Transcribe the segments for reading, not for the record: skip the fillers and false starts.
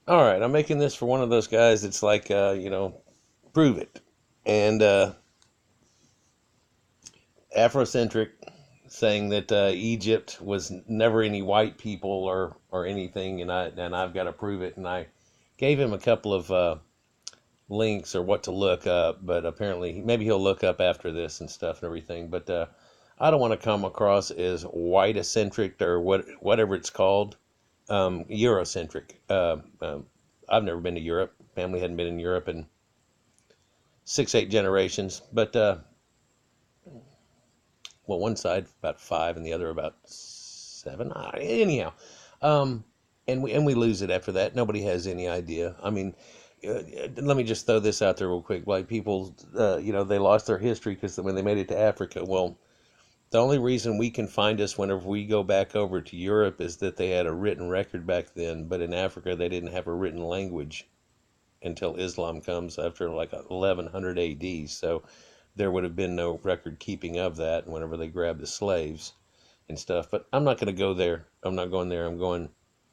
All right, I'm making this for one of those guys that's like, prove it. And Afrocentric, saying that Egypt was never any white people or anything, and I've got to prove it. And I gave him a couple of links or what to look up, but apparently maybe he'll look up after this and stuff and everything. But I don't want to come across as white eccentric or whatever it's called, Eurocentric. I've never been to Europe. Family hadn't been in Europe in 6, 8 generations, but well, one side about 5 and the other about 7. Anyhow, um, and we lose it after that. Nobody has any idea. I mean, let me just throw this out there real quick. Like people, they lost their history because when they made it to Africa, well, the only reason we can find us whenever we go back over to Europe is that they had a written record back then, but in Africa they didn't have a written language until Islam comes after like 1100 AD. So there would have been no record keeping of that whenever they grabbed the slaves and stuff. But I'm not going to go there. I'm not going there. I'm going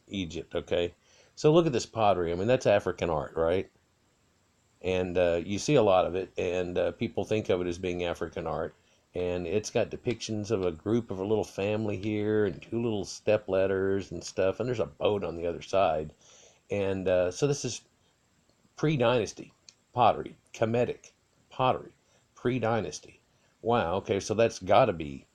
Egypt, okay? So look at this pottery. I mean, that's African art, right? And you see a lot of it, and people think of it as being African art. And it's got depictions of a group of a little family here and 2 little step ladders and stuff. And there's a boat on the other side. And so this is pre-dynasty pottery, Kemetic pottery, pre-dynasty. Wow, okay, so that's got to be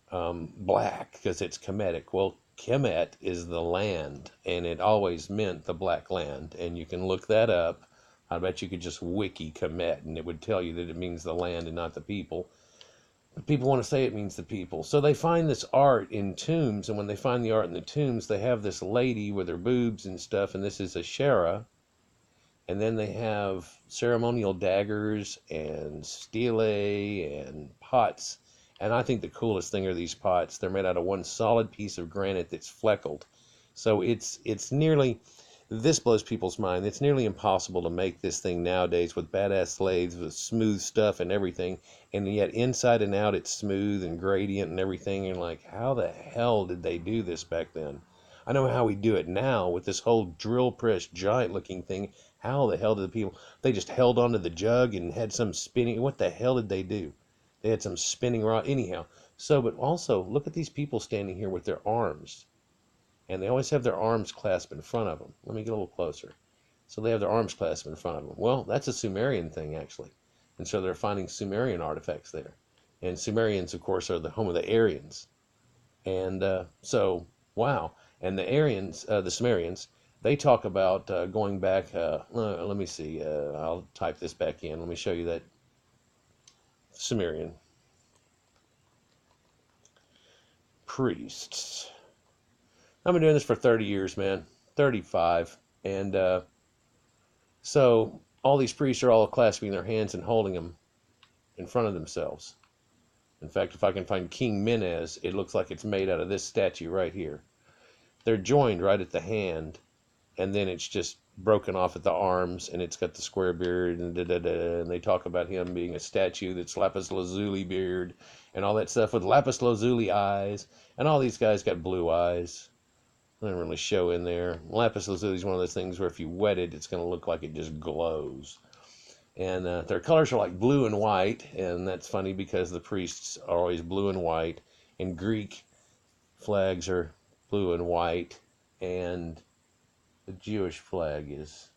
black because it's Kemetic. Well, Kemet is the land, and it always meant the black land. And you can look that up. I bet you could just wiki Kemet, and it would tell you that it means the land and not the people. But people want to say it means the people. So they find this art in tombs, and when they find the art in the tombs, they have this lady with her boobs and stuff, and this is a Shera. And then they have ceremonial daggers and stele and pots. And I think the coolest thing are these pots. They're made out of one solid piece of granite that's fleckled. So it's nearly, this blows people's mind. It's nearly impossible to make this thing nowadays with badass slaves with smooth stuff and everything. And yet inside and out it's smooth and gradient and everything. And like, how the hell did they do this back then? I know how we do it now with this whole drill press giant looking thing. How the hell did the people, they just held onto the jug and had some spinning, what the hell did they do? They had some spinning rod, anyhow. So, but also, look at these people standing here with their arms. And they always have their arms clasped in front of them. Let me get a little closer. So they have their arms clasped in front of them. Well, that's a Sumerian thing, actually. And so they're finding Sumerian artifacts there. And Sumerians, of course, are the home of the Aryans. And so, wow. And the Aryans, the Sumerians, they talk about going back. Let me see. I'll type this back in. Let me show you that Sumerian priests. I've been doing this for 30 years, man. 35. And so all these priests are all clasping their hands and holding them in front of themselves. In fact, if I can find King Menes, it looks like it's made out of this statue right here. They're joined right at the hand, and then it's just broken off at the arms, and it's got the square beard, and and they talk about him being a statue that's lapis lazuli beard, and all that stuff with lapis lazuli eyes, and all these guys got blue eyes. They don't really show in there. Lapis lazuli is one of those things where if you wet it, it's going to look like it just glows. And their colors are like blue and white, and that's funny because the priests are always blue and white, and Greek flags are blue and white, and the Jewish flag is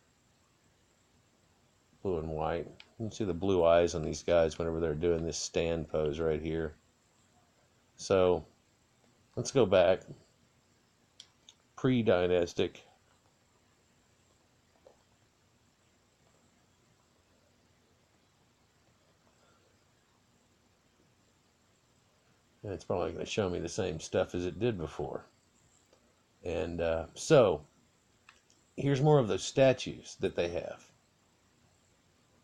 blue and white. You can see the blue eyes on these guys whenever they're doing this stand pose right here. So let's go back. Pre-dynastic. And it's probably going to show me the same stuff as it did before. And so here's more of those statues that they have.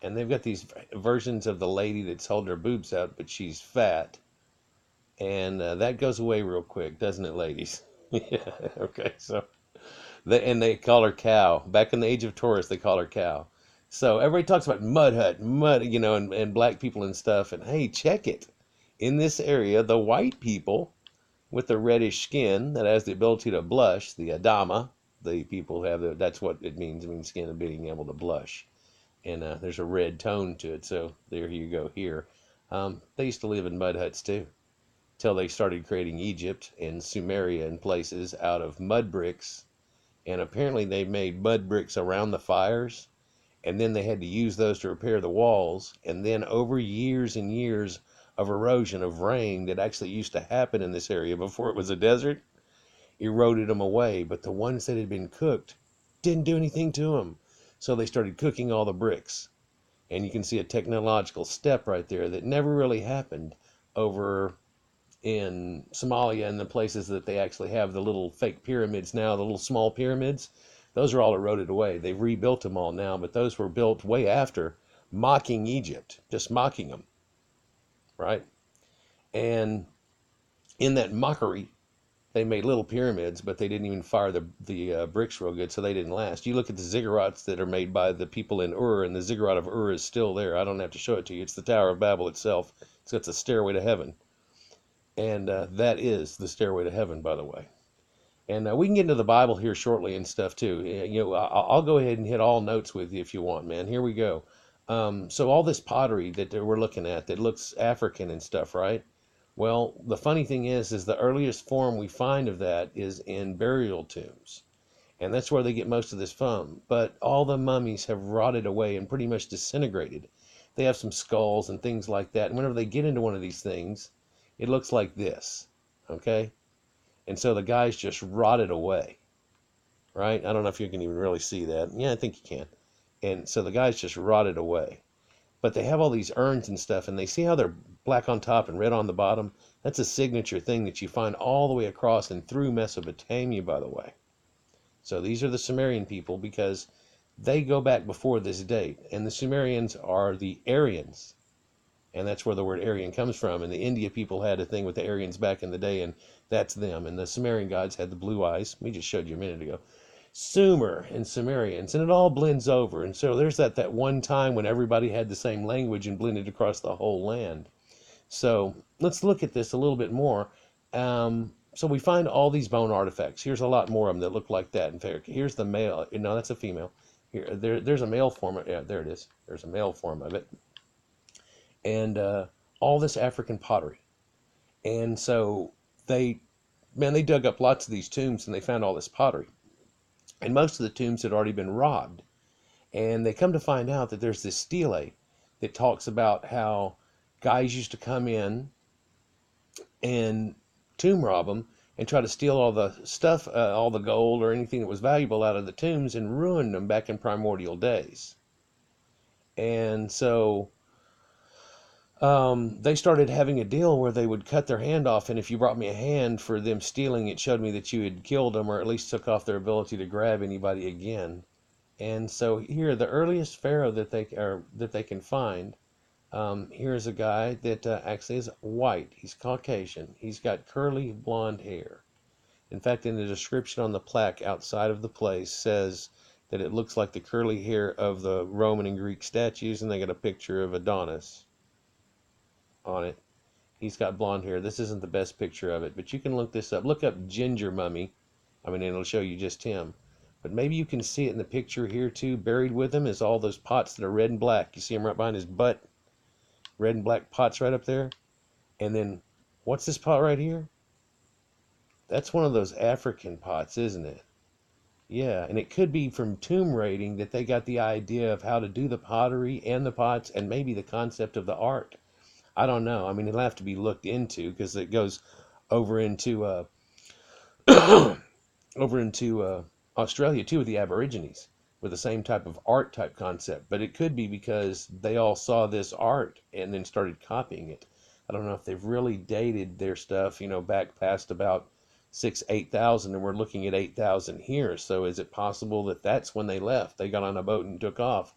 And they've got these versions of the lady that's holding her boobs out, but she's fat. And that goes away real quick, doesn't it, ladies? Yeah, okay, so they call her cow. Back in the age of Taurus, they call her cow. So everybody talks about mud hut, and black people and stuff. And hey, check it. In this area, the white people with the reddish skin that has the ability to blush, the Adama, the people have that's what it means. It means skin of being able to blush. And there's a red tone to it. So there you go here. They used to live in mud huts too, till they started creating Egypt and Sumeria and places out of mud bricks. And apparently they made mud bricks around the fires, and then they had to use those to repair the walls. And then over years and years of erosion of rain that actually used to happen in this area before it was a desert, eroded them away. But the ones that had been cooked didn't do anything to them. So they started cooking all the bricks. And you can see a technological step right there that never really happened over in Somalia and the places that they actually have the little fake pyramids now, the little small pyramids. Those are all eroded away. They've rebuilt them all now, but those were built way after, mocking Egypt, just mocking them, right? And in that mockery, they made little pyramids, but they didn't even fire the bricks real good, so they didn't last. You look at the ziggurats that are made by the people in Ur, and the ziggurat of Ur is still there. I don't have to show it to you. It's the Tower of Babel itself. It's a stairway to heaven. And that is the stairway to heaven, by the way. And we can get into the Bible here shortly and stuff too. I'll go ahead and hit all notes with you if you want, man. Here we go. So all this pottery that we're looking at that looks African and stuff, right? Well, the funny thing is the earliest form we find of that is in burial tombs. And that's where they get most of this from. But all the mummies have rotted away and pretty much disintegrated. They have some skulls and things like that. And whenever they get into one of these things, it looks like this, okay? And so the guy's just rotted away, right? I don't know if you can even really see that. Yeah, I think you can. And so the guy's just rotted away. But they have all these urns and stuff, and they see how they're black on top and red on the bottom? That's a signature thing that you find all the way across and through Mesopotamia, by the way. So these are the Sumerian people because they go back before this date. And the Sumerians are the Aryans. And that's where the word Aryan comes from. And the India people had a thing with the Aryans back in the day, and that's them. And the Sumerian gods had the blue eyes. We just showed you a minute ago. Sumer and Sumerians, and it all blends over. And so there's that one time when everybody had the same language and blended across the whole land. So let's look at this a little bit more. So we find all these bone artifacts. Here's a lot more of them that look like that. In fact, here's the male. No, that's a female. There's a male form. Yeah, there it is. There's a male form of it. And all this African pottery. And so they dug up lots of these tombs and they found all this pottery. And most of the tombs had already been robbed. And they come to find out that there's this stele that talks about how guys used to come in and tomb rob them and try to steal all the stuff, all the gold or anything that was valuable out of the tombs and ruin them back in primordial days. And so they started having a deal where they would cut their hand off, and if you brought me a hand for them stealing, it showed me that you had killed them or at least took off their ability to grab anybody again. And so here, the earliest pharaoh that they can find, here's a guy that actually is white. He's Caucasian. He's got curly blonde hair. In fact, in the description on the plaque outside of the place says that it looks like the curly hair of the Roman and Greek statues, and they got a picture of Adonis on it. He's got blonde hair. This isn't the best picture of it, but you can look this up. Look up ginger mummy. I mean, it'll show you just him. But maybe you can see it in the picture here too. Buried with him is all those pots that are red and black. You see him right behind his butt? Red and black pots right up there. And then, what's this pot right here? That's one of those African pots, isn't it? Yeah, and it could be from tomb raiding that they got the idea of how to do the pottery and the pots and maybe the concept of the art. I don't know. I mean, it'll have to be looked into because it goes over into over into Australia too with the Aborigines with the same type of art type concept. But it could be because they all saw this art and then started copying it. I don't know if they've really dated their stuff, back past about 8,000, and we're looking at 8,000 here. So is it possible that that's when they left? They got on a boat and took off,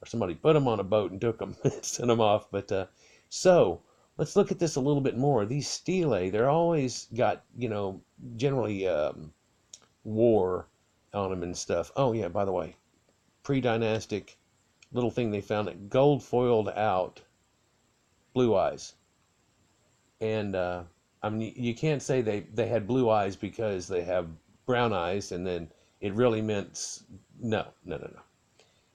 or somebody put them on a boat and took them and sent them off. But so let's look at this a little bit more. These stelae, they're always got, generally war on them and stuff. Oh yeah, by the way, pre-dynastic little thing they found, it gold foiled out blue eyes. And I mean, you can't say they had blue eyes because they have brown eyes and then It really meant no, no, no, no.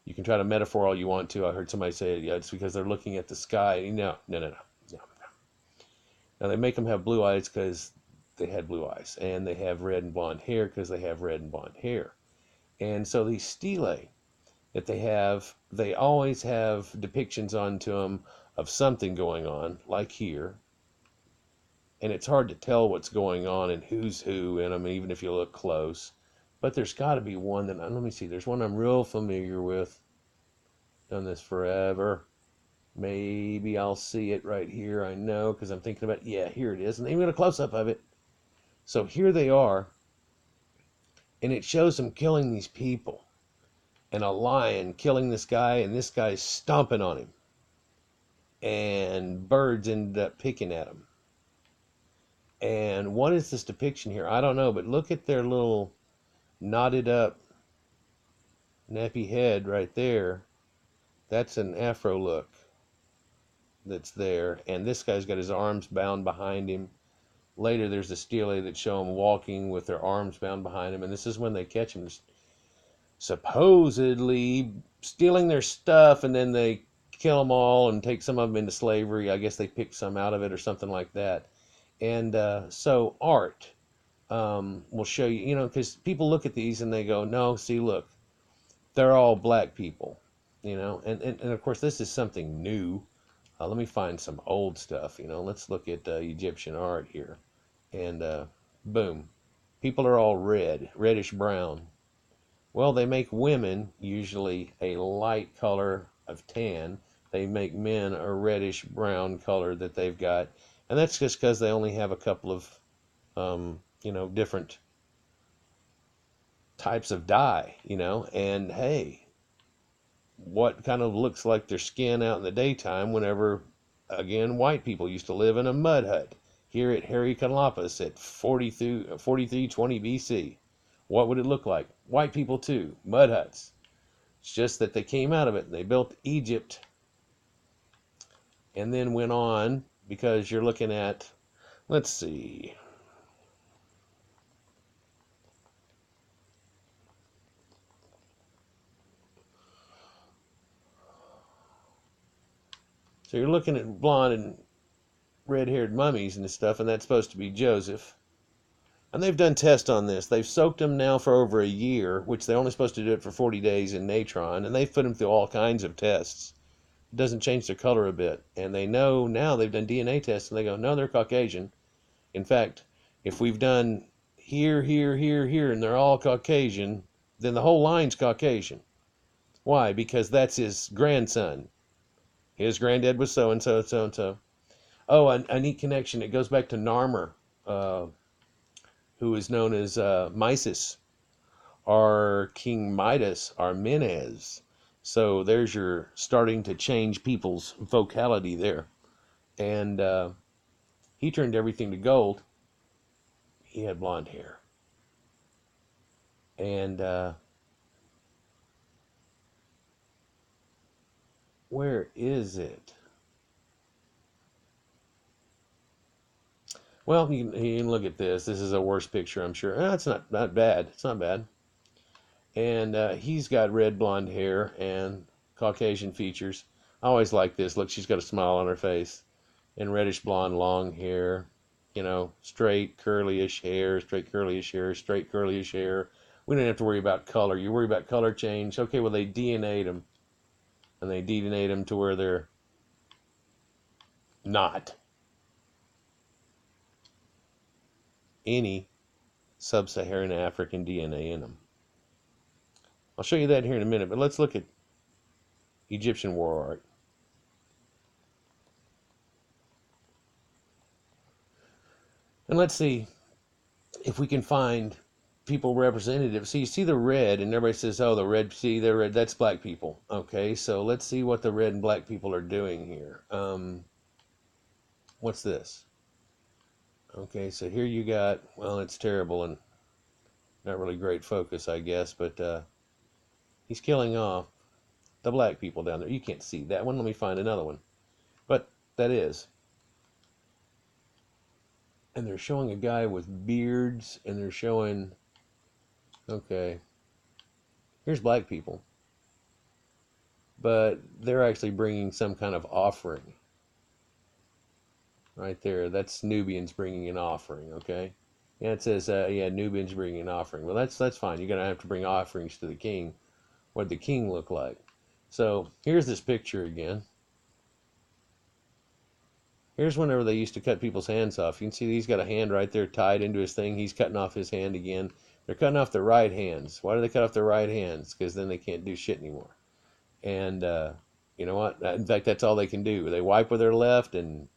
You can try to metaphor all you want to. I heard somebody say, yeah, it's because they're looking at the sky. No, no, no, no, no. Now they make them have blue eyes because they had blue eyes, and they have red and blonde hair because they have red and blonde hair. And so these stelae that they always have depictions onto them of something going on, like here. And it's hard to tell what's going on and who's who in them, even if you look close. But there's got to be one that, let me see, there's one I'm real familiar with. Done this forever. Maybe I'll see it right here. I know, because I'm thinking about, yeah, here it is. And even a close-up of it. So here they are. And it shows them killing these people. And a lion killing this guy, and this guy's stomping on him. And birds ended up picking at him. And what is this depiction here? I don't know, but look at their little knotted up nappy head right there. That's an afro look that's there. And this guy's got his arms bound behind him. Later, there's a stele that show him walking with their arms bound behind him. And this is when they catch him supposedly stealing their stuff, and then they kill them all and take some of them into slavery. I guess they picked some out of it or something like that. And so art will show you, because people look at these and they go, no, see, look, they're all black people, and of course this is something new. Let me find some old stuff, let's look at Egyptian art here. And boom, people are all reddish brown. Well, they make women usually a light color of tan. They make men a reddish brown color that they've got. And that's just because they only have a couple of, different types of dye, And hey, what kind of looks like their skin out in the daytime whenever, again, white people used to live in a mud hut here at Heracleopolis at 4320 BC. What would it look like? White people too, mud huts. It's just that they came out of it and they built Egypt and then went on, because you're looking at, let's see. So you're looking at blonde and red-haired mummies and stuff, and that's supposed to be Joseph. And they've done tests on this. They've soaked them now for over a year, which they're only supposed to do it for 40 days in natron, and they've put them through all kinds of tests. It doesn't change their color a bit. And they know now, they've done DNA tests, and they go, no, they're Caucasian. In fact, if we've done here, here, here, here, and they're all Caucasian, then the whole line's Caucasian. Why? Because that's his grandson. His granddad was so-and-so, so-and-so. Oh, a neat connection. It goes back to Narmer, who is known as Mysis, or King Midas, or Menez. So there's your starting to change people's vocality there. And he turned everything to gold. He had blonde hair. And where is it? Well, you can look at this. This is a worse picture, I'm sure. It's not bad. It's not bad. And he's got red blonde hair and Caucasian features. I always like this. Look, she's got a smile on her face. And reddish blonde long hair. Straight curly-ish hair, straight curly-ish hair, straight curly-ish hair. We don't have to worry about color. You worry about color change. Okay, well, they DNA'd them. And they DNA'd them to where they're not any sub-Saharan African DNA in them. I'll show you that here in a minute, but let's look at Egyptian war art. And let's see if we can find people representative. So you see the red, and everybody says, oh, the red, see, they're red, that's black people. Okay, so let's see what the red and black people are doing here. What's this? Okay, so here you got, well, it's terrible and not really great focus, I guess, but he's killing off the black people down there. You can't see that one. Let me find another one. But that is. And they're showing a guy with beards, and they're showing, okay, Here's black people, but they're actually bringing some kind of offering right there. That's Nubians bringing an offering. Okay, yeah, it says yeah, Nubians bringing an offering. Well, that's fine. You're gonna have to bring offerings to the king. What did the king look like? So here's this picture again. Here's whenever they used to cut people's hands off. You can see he's got a hand right there tied into his thing. He's cutting off his hand again. They're cutting off their right hands. Why do they cut off their right hands? Because then they can't do shit anymore. And you know what? In fact, that's all they can do. They wipe with their left and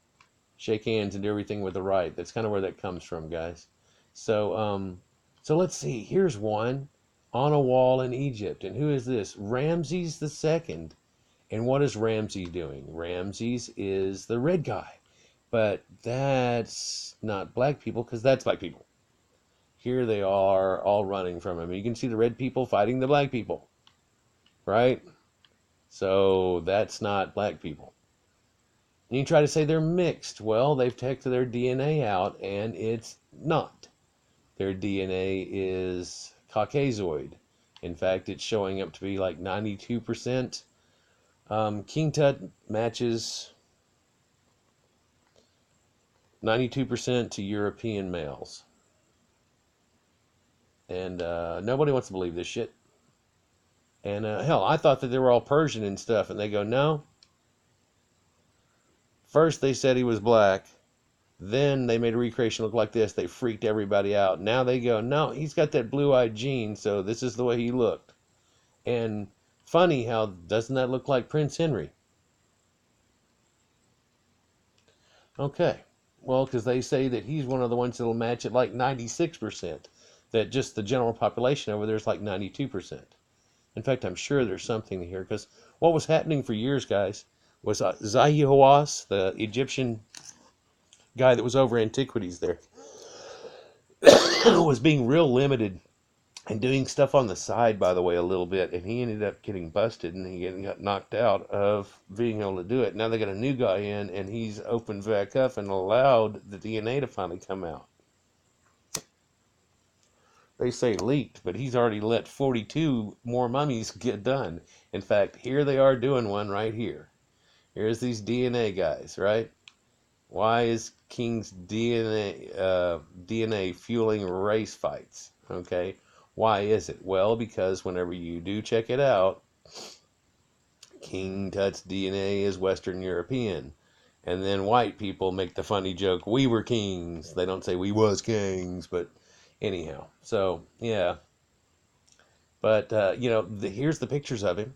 shake hands and do everything with the right. That's kind of where that comes from, guys. So, so let's see. Here's one on a wall in Egypt. And who is this? Ramses II. And what is Ramses doing? Ramses is the red guy. But that's not black people, because that's black people. Here they are all running from him. You can see the red people fighting the black people, right? So that's not black people. And you try to say they're mixed. Well, they've taken their DNA out, and it's not. Their DNA is Caucasoid. In fact, it's showing up to be like 92%. King Tut matches 92% to European males. And nobody wants to believe this shit. And hell, I thought that they were all Persian and stuff. And they go, no. First they said he was black. Then they made a recreation look like this. They freaked everybody out. Now they go, no, he's got that blue-eyed gene, so this is the way he looked. And funny how, doesn't that look like Prince Henry? Okay. Well, because they say that he's one of the ones that'll match at like 96%. That just the general population over there is like 92%. In fact, I'm sure there's something here, because what was happening for years, guys, was Zahi, the Egyptian guy that was over antiquities there, was being real limited and doing stuff on the side, by the way, a little bit, and he ended up getting busted, and he got knocked out of being able to do it. Now they got a new guy in, and he's opened back up and allowed the DNA to finally come out. They say leaked, but he's already let 42 more mummies get done. In fact, here they are doing one right here. Here's these DNA guys, right? Why is King's DNA fueling race fights? Okay, why is it? Well, because whenever you do check it out, King Tut's DNA is Western European. And then white people make the funny joke, we were kings. They don't say we was kings, but anyhow. So, yeah. But, you know, here's the pictures of him.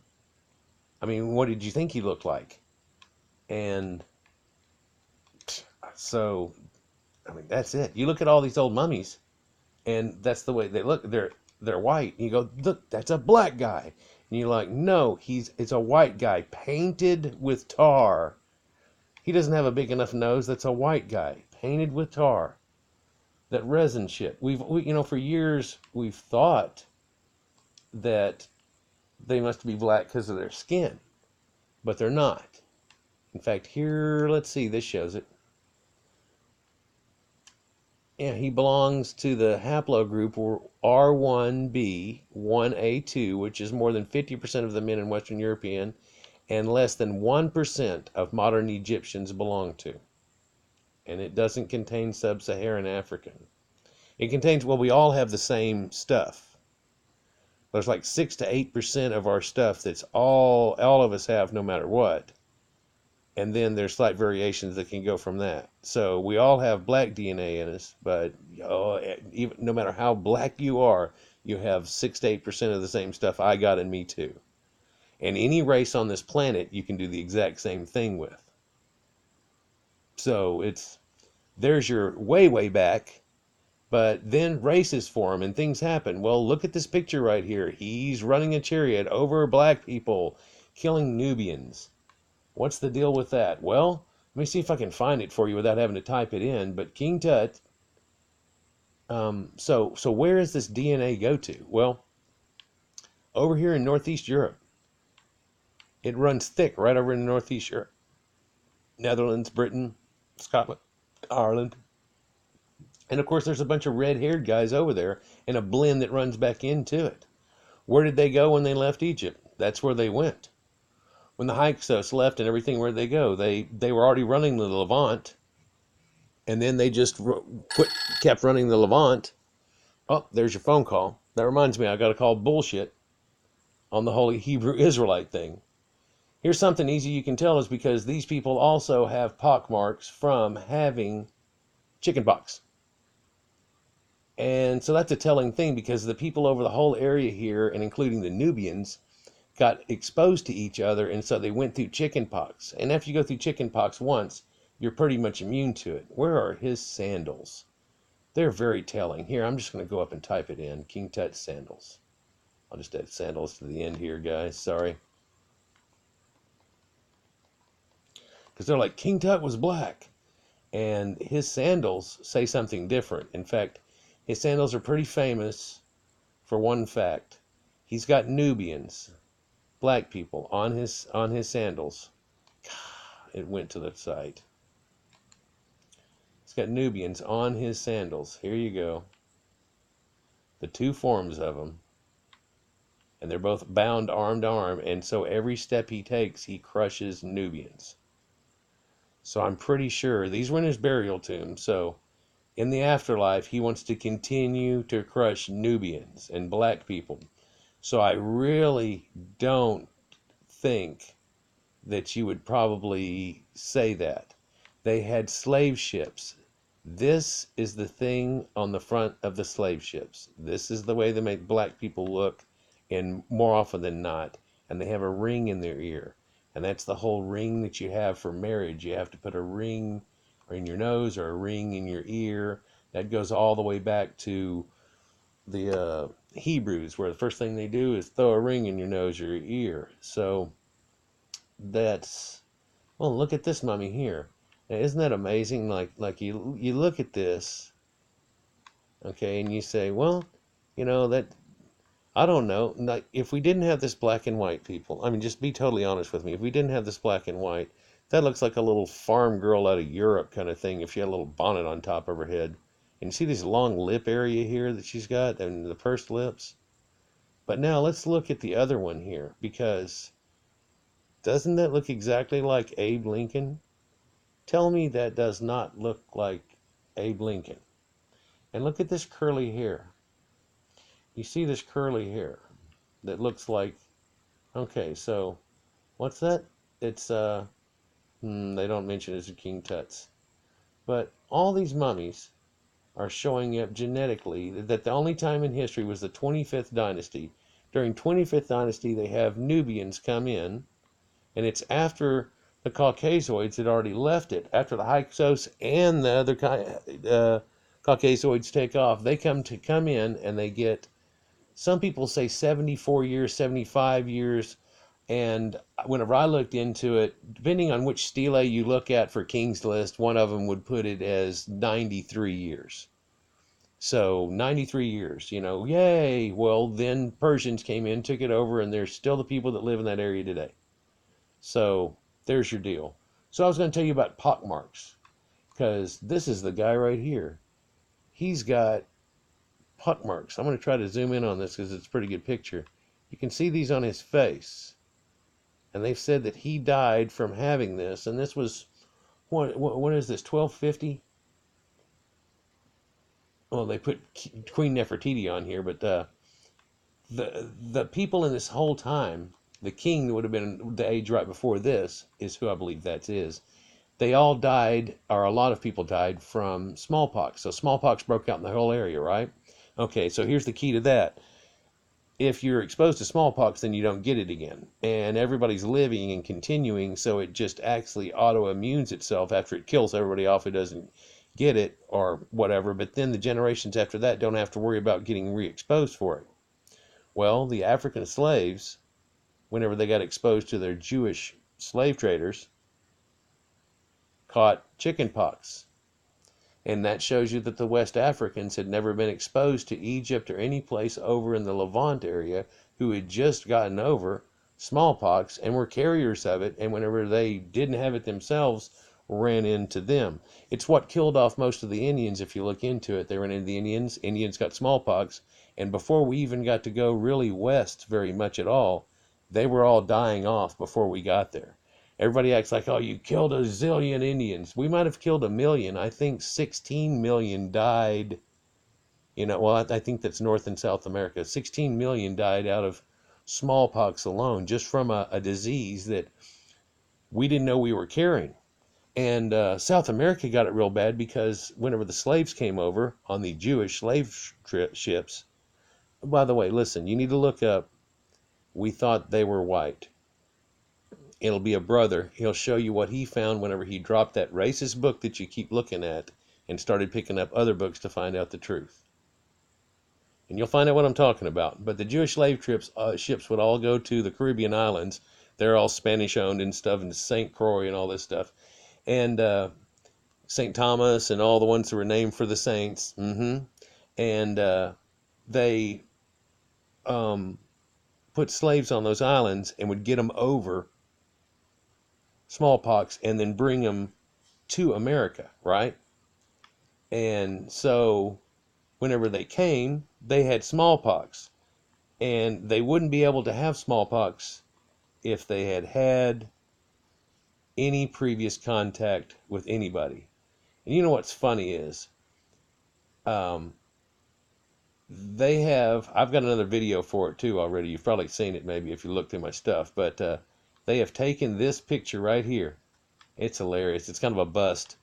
I mean, what did you think he looked like? And so, I mean, that's it. You look at all these old mummies, and that's the way they look. They're white. And you go, look, that's a black guy. And you're like, no, it's a white guy painted with tar. He doesn't have a big enough nose. That's a white guy painted with tar. That resin shit. We you know, for years we've thought that they must be black because of their skin, but they're not. In fact, here, let's see, this shows it. Yeah, he belongs to the haplogroup R1b1a2, which is more than 50% of the men in Western European, and less than 1% of modern Egyptians belong to. And it doesn't contain sub-Saharan African. It contains, well, we all have the same stuff. There's like 6 to 8% of our stuff that's all of us have no matter what. And then there's slight variations that can go from that. So we all have black DNA in us, but even no matter how black you are, you have 6 to 8% of the same stuff I got in me too. And any race on this planet you can do the exact same thing with. So there's your way back, but then races form and things happen. Well, look at this picture right here. He's running a chariot over black people, killing Nubians. What's the deal with that? Well, let me see if I can find it for you without having to type it in. But King Tut, so where does this DNA go to? Well, over here in Northeast Europe. It runs thick right over in Northeast Europe. Netherlands, Britain, Scotland, Ireland. And of course there's a bunch of red-haired guys over there and a blend that runs back into it. Where did they go when they left Egypt? That's where they went. When the Hyksos left and everything, where did they go? They were already running the Levant, and then they just kept running the Levant. Oh, there's your phone call. That reminds me, I got to call bullshit on the whole Hebrew Israelite thing. Here's something easy you can tell is because these people also have pockmarks from having chickenpox. And so that's a telling thing because the people over the whole area here, and including the Nubians, got exposed to each other, and so they went through chickenpox. And after you go through chickenpox once, you're pretty much immune to it. Where are his sandals? They're very telling. Here, I'm just going to go up and type it in. King Tut sandals. I'll just add sandals to the end here, guys. Sorry. Because they're like, King Tut was black. And his sandals say something different. In fact, his sandals are pretty famous for one fact. He's got Nubians, black people, on his sandals. It went to the site. He's got Nubians on his sandals. Here you go. The two forms of them. And they're both bound arm to arm. And so every step he takes, he crushes Nubians. So I'm pretty sure these were in his burial tomb. So in the afterlife, he wants to continue to crush Nubians and black people. So I really don't think that you would probably say that. They had slave ships. This is the thing on the front of the slave ships. This is the way they make black people look, and more often than not. And they have a ring in their ear. And that's the whole ring that you have for marriage. You have to put a ring in your nose or a ring in your ear. That goes all the way back to the Hebrews, where the first thing they do is throw a ring in your nose or your ear. So that's, well, look at this mummy here. Now, isn't that amazing? Like you look at this, okay, and you say, well, that, I don't know. Like, if we didn't have this black and white, people, I mean, just be totally honest with me. If we didn't have this black and white, that looks like a little farm girl out of Europe kind of thing if she had a little bonnet on top of her head. And you see this long lip area here that she's got, and the pursed lips? But now let's look at the other one here, because doesn't that look exactly like Abe Lincoln? Tell me that does not look like Abe Lincoln. And look at this curly hair. You see this curly hair that looks like, okay, so what's that? It's, they don't mention it as a King Tut's. But all these mummies are showing up genetically that the only time in history was the 25th dynasty. During 25th dynasty, they have Nubians come in, and it's after the Caucasoids had already left it. After the Hyksos and the other Caucasoids take off, they come in and they get, some people say 74 years, 75 years, and whenever I looked into it, depending on which stele you look at for King's List, one of them would put it as 93 years. So 93 years, yay. Well, then Persians came in, took it over, and there's still the people that live in that area today. So there's your deal. So I was going to tell you about pockmarks, because this is the guy right here. He's got pockmarks. I'm going to try to zoom in on this because it's a pretty good picture. You can see these on his face. And they've said that he died from having this. And this was, what is this, 1250? Well, they put Queen Nefertiti on here, but the people in this whole time, the king that would have been the age right before this, is who I believe that is. They all died, or a lot of people died from smallpox. So smallpox broke out in the whole area, right? Okay, so here's the key to that. If you're exposed to smallpox, then you don't get it again. And everybody's living and continuing, so it just actually autoimmunes itself after it kills everybody off who doesn't get it or whatever. But then the generations after that don't have to worry about getting re-exposed for it. Well, the African slaves, whenever they got exposed to their Jewish slave traders, caught chickenpox. And that shows you that the West Africans had never been exposed to Egypt or any place over in the Levant area who had just gotten over smallpox and were carriers of it, and whenever they didn't have it themselves, ran into them. It's what killed off most of the Indians. If you look into it, they ran into the Indians. Indians got smallpox, And before we even got to go really west very much at all, they were all dying off before we got there. Everybody acts like, oh, you killed a zillion Indians. We might have killed a million. I think 16 million died. Well, I think that's North and South America. 16 million died out of smallpox alone, just from a disease that we didn't know we were carrying. And South America got it real bad because whenever the slaves came over on the Jewish slave ships, by the way, listen, you need to look up, we thought they were white. It'll be a brother. He'll show you what he found whenever he dropped that racist book that you keep looking at and started picking up other books to find out the truth. And you'll find out what I'm talking about. But the Jewish slave ships would all go to the Caribbean islands. They're all Spanish owned and stuff, and St. Croix and all this stuff. And St. Thomas and all the ones that were named for the saints. And they put slaves on those islands and would get them over smallpox and then bring them to America, right? And so whenever they came, they had smallpox. And they wouldn't be able to have smallpox if they had had any previous contact with anybody. And you know what's funny is, I've got another video for it too already. You've probably seen it maybe if you look through my stuff, but they have taken this picture right here. It's hilarious. It's kind of a bust.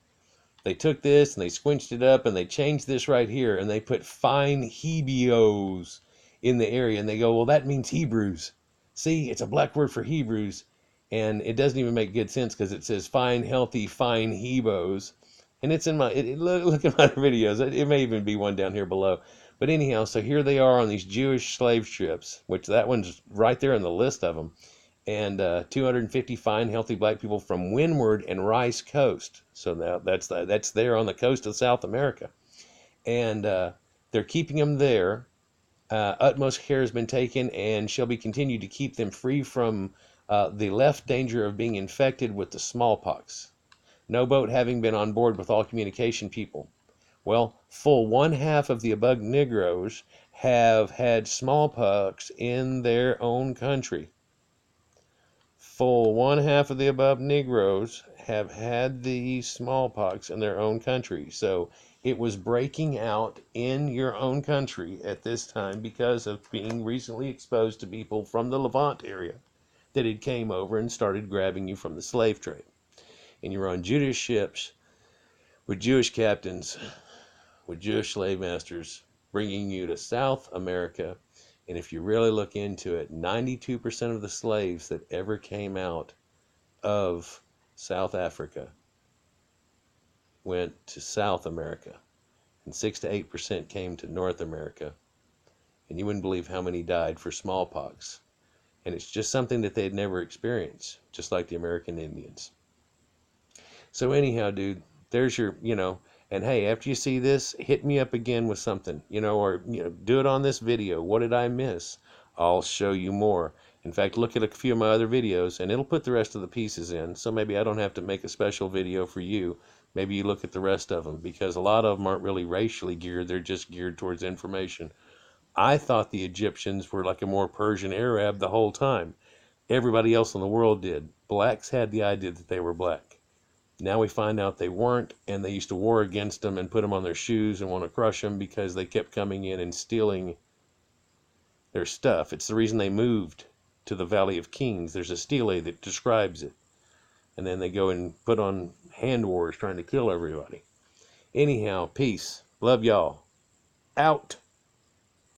They took this and they squinched it up and they changed this right here and they put fine Hebrews in the area and they go, well, that means Hebrews. See, it's a black word for Hebrews, and it doesn't even make good sense because it says fine, healthy, fine Hebrews. And it's in my, look at my videos. It may even be one down here below. But anyhow, so here they are on these Jewish slave ships, which that one's right there in the list of them. And 250 fine, healthy black people from Windward and Rice Coast. So now that's there on the coast of South America. And they're keeping them there. Utmost care has been taken and shall be continued to keep them free from the left danger of being infected with the smallpox. No boat having been on board with all communication people. Well, full one half of the above Negroes have had smallpox in their own country. Full one half of the above Negroes have had the smallpox in their own country. So it was breaking out in your own country at this time because of being recently exposed to people from the Levant area that had came over and started grabbing you from the slave trade. And you're on Jewish ships with Jewish captains, with Jewish slave masters, bringing you to South America. And if you really look into it, 92% of the slaves that ever came out of South Africa went to South America, and 6 to 8% came to North America. And you wouldn't believe how many died for smallpox. And it's just something that they had never experienced, just like the American Indians. So anyhow, dude, there's your, and hey, after you see this, hit me up again with something, or, do it on this video. What did I miss? I'll show you more. In fact, look at a few of my other videos and it'll put the rest of the pieces in. So maybe I don't have to make a special video for you. Maybe you look at the rest of them, because a lot of them aren't really racially geared. They're just geared towards information. I thought the Egyptians were like a more Persian Arab the whole time. Everybody else in the world did. Blacks had the idea that they were black. Now we find out they weren't, and they used to war against them and put them on their shoes and want to crush them because they kept coming in and stealing their stuff. It's the reason they moved to the Valley of Kings. There's a stele that describes it. And then they go and put on hand wars trying to kill everybody. Anyhow, peace. Love y'all. Out.